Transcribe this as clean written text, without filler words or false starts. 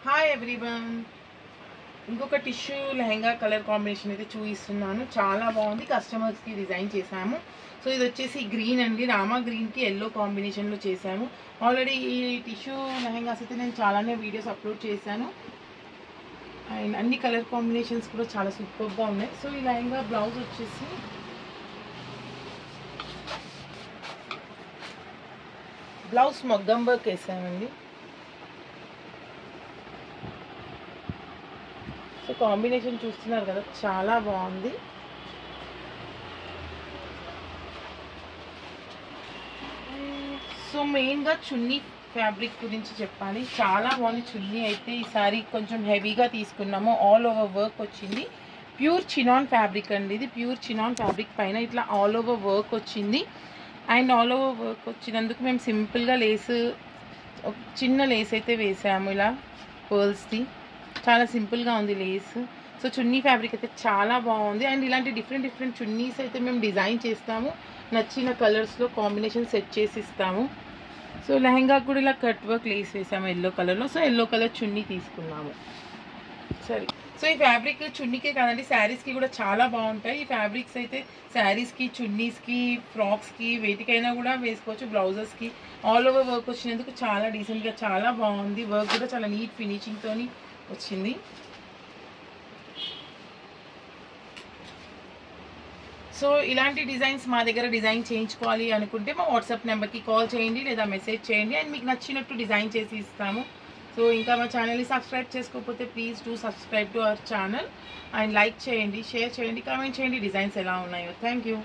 Hi everyone, ఇంకొక tissue lehenga colour combination అయితే చూపిస్తున్నాను. చాలా బాగుంది, కస్టమర్స్కి డిజైన్ చేశాము. సో ఇది వచ్చేసి గ్రీన్ అండి, రామా గ్రీన్కి ఎల్లో కాంబినేషన్లో చేశాము. ఆల్రెడీ ఈ టిష్యూ లెహంగాస్ అయితే నేను చాలానే వీడియోస్ అప్లోడ్ చేశాను అండ్ అన్ని కలర్ కాంబినేషన్స్ కూడా చాలా సూపర్గా ఉన్నాయి. సో ఈ లెహంగా బ్లౌజ్ వచ్చేసి బ్లౌజ్ మగ్గం వర్క్ వేసామండి. సో కాంబినేషన్ చూస్తున్నారు కదా, చాలా బాగుంది. సో మెయిన్గా చున్నీ ఫ్యాబ్రిక్ గురించి చెప్పాలి. చాలా బాగుంది చున్నీ అయితే. ఈసారి కొంచెం హెవీగా తీసుకున్నాము, ఆల్ ఓవర్ వర్క్ వచ్చింది. ప్యూర్ చినాన్ ఫ్యాబ్రిక్ అండి ఇది. ప్యూర్ చినాన్ ఫ్యాబ్రిక్ పైన ఇట్లా ఆల్ ఓవర్ వర్క్ వచ్చింది. అండ్ ఆల్ ఓవర్ వర్క్ వచ్చినందుకు మేము సింపుల్గా లేస్, చిన్న లేస్ అయితే వేసాము ఇలా పర్ల్స్ది. చాలా సింపుల్గా ఉంది లేస్. సో చున్నీ ఫ్యాబ్రిక్ అయితే చాలా బాగుంది. అండ్ ఇలాంటి డిఫరెంట్ చున్నీస్ అయితే మేము డిజైన్ చేస్తాము, నచ్చిన కలర్స్లో కాంబినేషన్ సెట్ చేసి ఇస్తాము. సో లెహంగా కూడా ఇలా కట్ వర్క్ లేస్ వేసాము ఎల్లో కలర్లో. సో ఎల్లో కలర్ చున్నీ తీసుకున్నాము. సరే, సో ఈ ఫ్యాబ్రిక్ చున్నీకే కాదండి, శారీస్కి కూడా చాలా బాగుంటాయి. ఈ ఫ్యాబ్రిక్స్ అయితే శారీస్కి, చున్నీస్కి, ఫ్రాక్స్కి, వేటికైనా కూడా వేసుకోవచ్చు. బ్లౌజెస్కి ఆల్ ఓవర్ వర్క్ వచ్చినందుకు చాలా డీసెంట్గా చాలా బాగుంది. వర్క్ కూడా చాలా నీట్ ఫినిషింగ్తో వచ్చింది. సో ఇలాంటి డిజైన్స్ మా దగ్గర డిజైన్ చేయించుకోవాలి అనుకుంటే మా వాట్సాప్ నెంబర్కి కాల్ చేయండి లేదా మెసేజ్ చేయండి అండ్ మీకు నచ్చినట్టు డిజైన్ చేసి ఇస్తాము. సో ఇంకా మా ఛానల్ని సబ్స్క్రైబ్ చేసుకోకపోతే please do subscribe to our channel and like చేయండి, షేర్ చేయండి, కామెంట్ చేయండి డిజైన్స్ ఎలా ఉన్నాయో. Thank you.